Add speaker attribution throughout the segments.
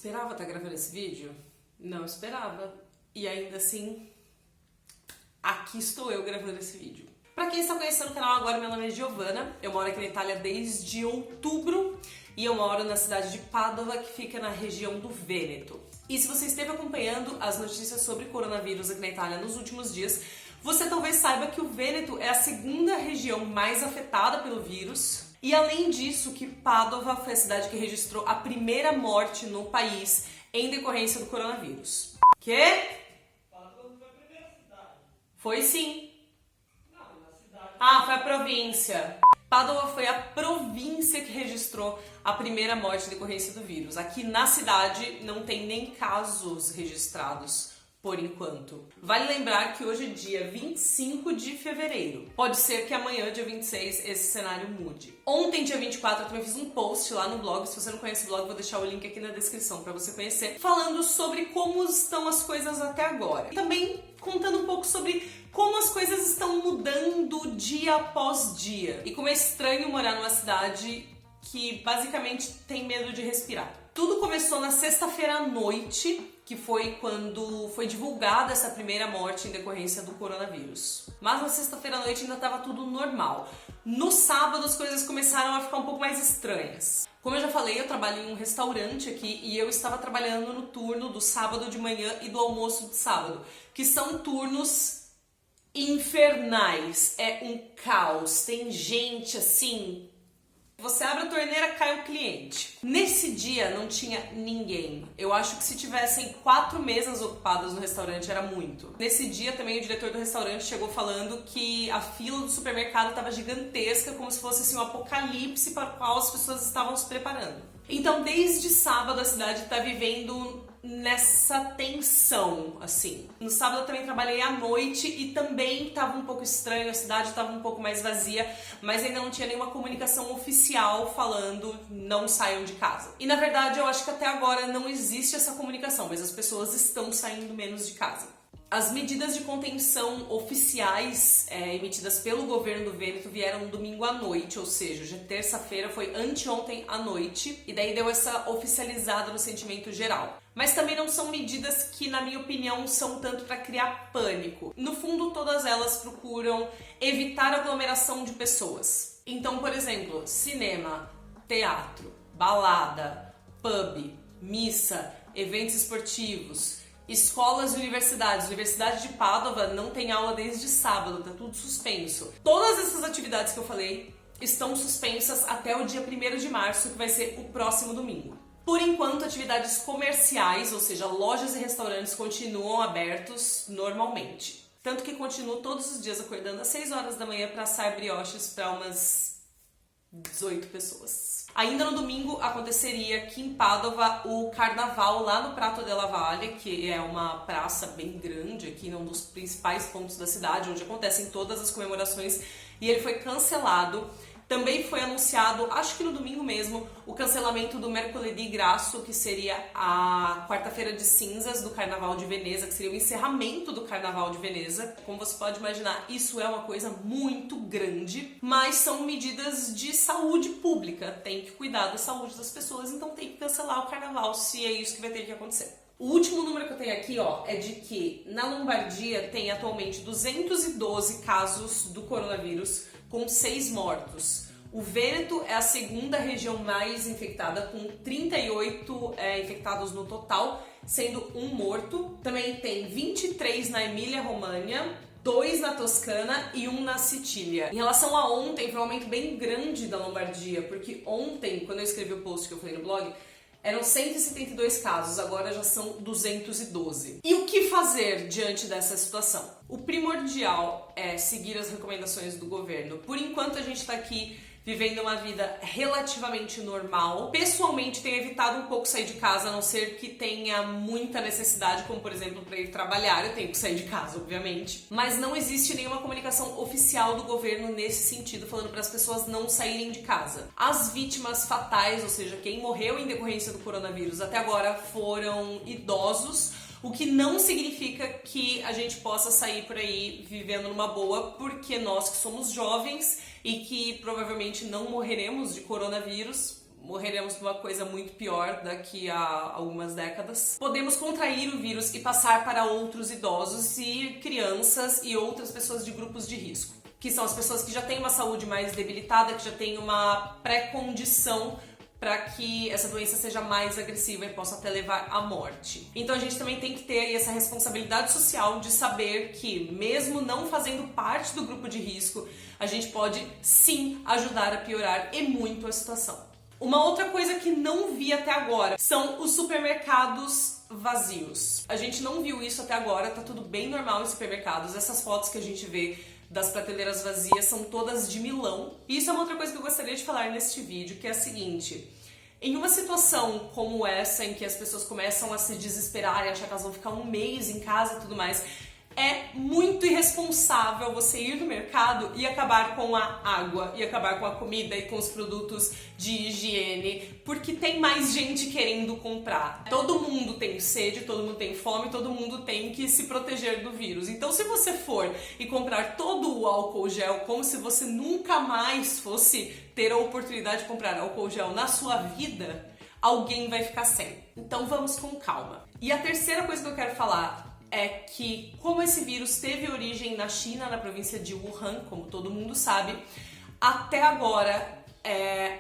Speaker 1: Esperava estar gravando esse vídeo? Não esperava. E ainda assim, aqui estou eu gravando esse vídeo. Pra quem está conhecendo o canal agora, meu nome é Giovana, eu moro aqui na Itália desde outubro e eu moro na cidade de Padova, que fica na região do Vêneto. E se você esteve acompanhando as notícias sobre coronavírus aqui na Itália nos últimos dias, você talvez saiba que o Vêneto é a segunda região mais afetada pelo vírus. E além disso, que Padova foi a cidade que registrou a primeira morte no país em decorrência do coronavírus. Quê?
Speaker 2: Padova não foi a primeira cidade.
Speaker 1: Foi sim.
Speaker 2: Não, na cidade.
Speaker 1: Ah, foi a província. Padova foi a província que registrou a primeira morte em decorrência do vírus. Aqui na cidade não tem nem casos registrados por enquanto. Vale lembrar que hoje é dia 25 de fevereiro. Pode ser que amanhã, dia 26, esse cenário mude. Ontem, dia 24, eu também fiz um post lá no blog. Se você não conhece o blog, vou deixar o link aqui na descrição para você conhecer, falando sobre como estão as coisas até agora. E também contando um pouco sobre como as coisas estão mudando dia após dia. E como é estranho morar numa cidade que basicamente tem medo de respirar. Tudo começou na sexta-feira à noite, que foi quando foi divulgada essa primeira morte em decorrência do coronavírus. Mas na sexta-feira à noite ainda estava tudo normal. No sábado as coisas começaram a ficar um pouco mais estranhas. Como eu já falei, eu trabalho em um restaurante aqui e eu estava trabalhando no turno do sábado de manhã e do almoço de sábado, que são turnos infernais. É um caos, tem gente assim... Você abre a torneira, cai o cliente. Nesse dia não tinha ninguém. Eu acho que se tivessem 4 mesas ocupadas no restaurante era muito. Nesse dia também o diretor do restaurante chegou falando que a fila do supermercado estava gigantesca, como se fosse assim, um apocalipse para o qual as pessoas estavam se preparando. Então desde sábado a cidade está vivendo nessa tensão, assim. No sábado eu também trabalhei à noite e também estava um pouco estranho, a cidade estava um pouco mais vazia, mas ainda não tinha nenhuma comunicação oficial falando não saiam de casa. E na verdade eu acho que até agora não existe essa comunicação, mas as pessoas estão saindo menos de casa. As medidas de contenção oficiais emitidas pelo governo do Vêneto vieram no domingo à noite, ou seja, hoje é terça-feira, foi anteontem à noite, e daí deu essa oficializada no sentimento geral. Mas também não são medidas que, na minha opinião, são tanto para criar pânico. No fundo, todas elas procuram evitar aglomeração de pessoas. Então, por exemplo, cinema, teatro, balada, pub, missa, eventos esportivos, escolas e universidades. Universidade de Padova não tem aula desde sábado, tá tudo suspenso. Todas essas atividades que eu falei estão suspensas até o dia 1º de março, que vai ser o próximo domingo. Por enquanto, atividades comerciais, ou seja, lojas e restaurantes, continuam abertos normalmente. Tanto que continuo todos os dias acordando às 6 horas da manhã para assar brioches para umas 18 pessoas. Ainda no domingo aconteceria aqui em Padova o carnaval lá no Prato della Valle, que é uma praça bem grande aqui, um dos principais pontos da cidade, onde acontecem todas as comemorações, e ele foi cancelado. Também foi anunciado, acho que no domingo mesmo, o cancelamento do Mercoledì Grasso, que seria a quarta-feira de cinzas do Carnaval de Veneza, que seria o encerramento do Carnaval de Veneza. Como você pode imaginar, isso é uma coisa muito grande, mas são medidas de saúde pública. Tem que cuidar da saúde das pessoas, então tem que cancelar o Carnaval, se é isso que vai ter que acontecer. O último número que eu tenho aqui, é de que na Lombardia tem atualmente 212 casos do coronavírus, com 6 mortos. O Vêneto é a segunda região mais infectada, com 38 infectados no total, sendo 1 morto. Também tem 23 na Emília-Romagna, 2 na Toscana e 1 na Sicília. Em relação a ontem, foi um aumento bem grande da Lombardia, porque ontem, quando eu escrevi o post que eu falei no blog, eram 172 casos, agora já são 212. E o que fazer diante dessa situação? O primordial é seguir as recomendações do governo. Por enquanto a gente está aqui vivendo uma vida relativamente normal. Pessoalmente tenho evitado um pouco sair de casa, a não ser que tenha muita necessidade, como por exemplo para ir trabalhar, eu tenho que sair de casa, obviamente. Mas não existe nenhuma comunicação oficial do governo nesse sentido, falando para as pessoas não saírem de casa. As vítimas fatais, ou seja, quem morreu em decorrência do coronavírus até agora foram idosos, o que não significa que a gente possa sair por aí vivendo numa boa, porque nós que somos jovens e que provavelmente não morreremos de coronavírus, morreremos de uma coisa muito pior daqui a algumas décadas. Podemos contrair o vírus e passar para outros idosos e crianças e outras pessoas de grupos de risco, que são as pessoas que já têm uma saúde mais debilitada, que já têm uma pré-condição para que essa doença seja mais agressiva e possa até levar à morte. Então a gente também tem que ter aí essa responsabilidade social de saber que, mesmo não fazendo parte do grupo de risco, a gente pode sim ajudar a piorar e muito a situação. Uma outra coisa que não vi até agora são os supermercados vazios. A gente não viu isso até agora, tá tudo bem normal em supermercados. Essas fotos que a gente vê das prateleiras vazias são todas de Milão. E isso é uma outra coisa que eu gostaria de falar neste vídeo, que é a seguinte: em uma situação como essa, em que as pessoas começam a se desesperar e achar que elas vão ficar um mês em casa e tudo mais, é muito irresponsável você ir no mercado e acabar com a água, e acabar com a comida e com os produtos de higiene, porque tem mais gente querendo comprar. Todo mundo tem sede, todo mundo tem fome, todo mundo tem que se proteger do vírus. Então, se você for e comprar todo o álcool gel como se você nunca mais fosse ter a oportunidade de comprar álcool gel na sua vida, alguém vai ficar sem. Então, vamos com calma. E a terceira coisa que eu quero falar é que, como esse vírus teve origem na China, na província de Wuhan, como todo mundo sabe, até agora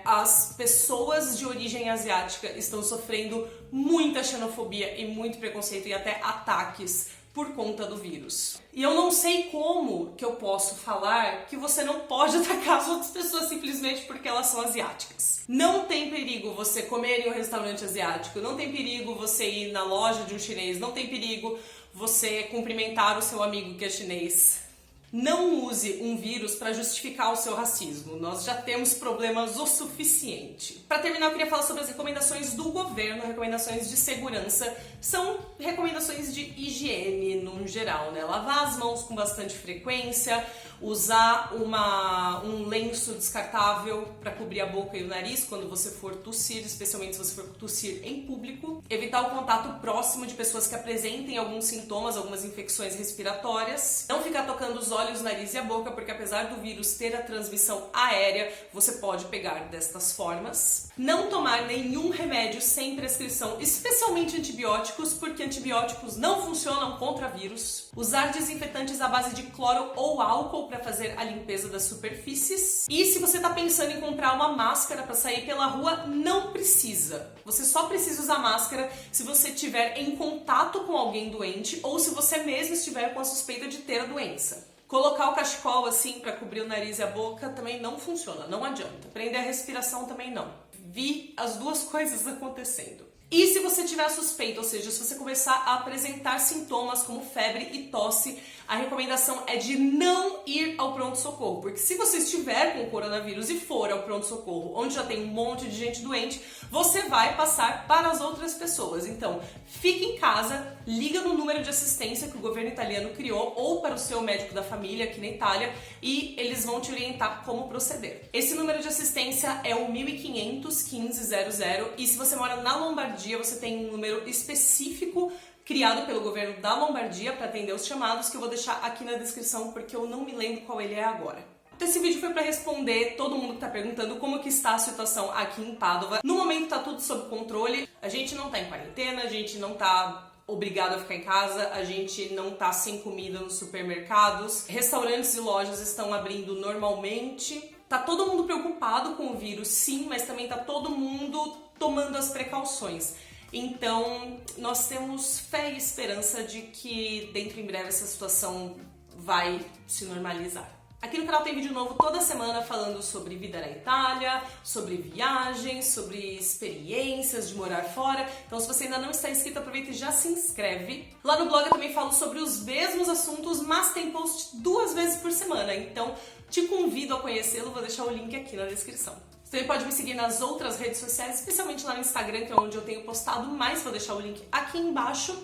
Speaker 1: as pessoas de origem asiática estão sofrendo muita xenofobia e muito preconceito e até ataques por conta do vírus. E eu não sei como que eu posso falar que você não pode atacar as outras pessoas simplesmente porque elas são asiáticas. Não tem perigo você comer em um restaurante asiático, não tem perigo você ir na loja de um chinês, não tem perigo você cumprimentar o seu amigo que é chinês. Não use um vírus para justificar o seu racismo. Nós já temos problemas o suficiente. Para terminar, eu queria falar sobre as recomendações do governo, recomendações de segurança. São recomendações de higiene no geral, né? Lavar as mãos com bastante frequência, usar um lenço descartável para cobrir a boca e o nariz quando você for tossir, especialmente se você for tossir em público. Evitar o contato próximo de pessoas que apresentem alguns sintomas, algumas infecções respiratórias. Não ficar tocando os olhos, nariz e a boca, porque apesar do vírus ter a transmissão aérea, você pode pegar destas formas. Não tomar nenhum remédio sem prescrição, especialmente antibióticos, porque antibióticos não funcionam contra vírus. Usar desinfetantes à base de cloro ou álcool para fazer a limpeza das superfícies. E se você está pensando em comprar uma máscara para sair pela rua, não precisa. Você só precisa usar máscara se você estiver em contato com alguém doente ou se você mesmo estiver com a suspeita de ter a doença. Colocar o cachecol assim para cobrir o nariz e a boca também não funciona, não adianta. Prender a respiração também não. Vi as duas coisas acontecendo. E se você tiver suspeita, ou seja, se você começar a apresentar sintomas como febre e tosse, a recomendação é de não ir ao pronto-socorro, porque se você estiver com o coronavírus e for ao pronto-socorro, onde já tem um monte de gente doente, você vai passar para as outras pessoas. Então, fique em casa, liga no número de assistência que o governo italiano criou, ou para o seu médico da família aqui na Itália, e eles vão te orientar como proceder. Esse número de assistência é o 1500 1500, e se você mora na Lombardia, você tem um número específico criado pelo governo da Lombardia para atender os chamados, que eu vou deixar aqui na descrição porque eu não me lembro qual ele é agora. Então esse vídeo foi para responder todo mundo que tá perguntando como que está a situação aqui em Pádua. No momento tá tudo sob controle, a gente não tá em quarentena, a gente não tá obrigado a ficar em casa, a gente não tá sem comida nos supermercados, restaurantes e lojas estão abrindo normalmente. Tá todo mundo preocupado com o vírus, sim, mas também tá todo mundo tomando as precauções. Então, nós temos fé e esperança de que dentro em breve essa situação vai se normalizar. Aqui no canal tem vídeo novo toda semana falando sobre vida na Itália, sobre viagens, sobre experiências de morar fora. Então, se você ainda não está inscrito, aproveita e já se inscreve. Lá no blog eu também falo sobre os mesmos assuntos, mas tem post 2 vezes por semana. Então, te convido a conhecê-lo, vou deixar o link aqui na descrição. Você também pode me seguir nas outras redes sociais, especialmente lá no Instagram, que é onde eu tenho postado mais. Vou deixar o link aqui embaixo.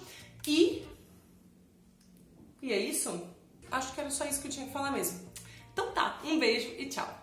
Speaker 1: E é isso? Acho que era só isso que eu tinha que falar mesmo. Então tá, um beijo e tchau!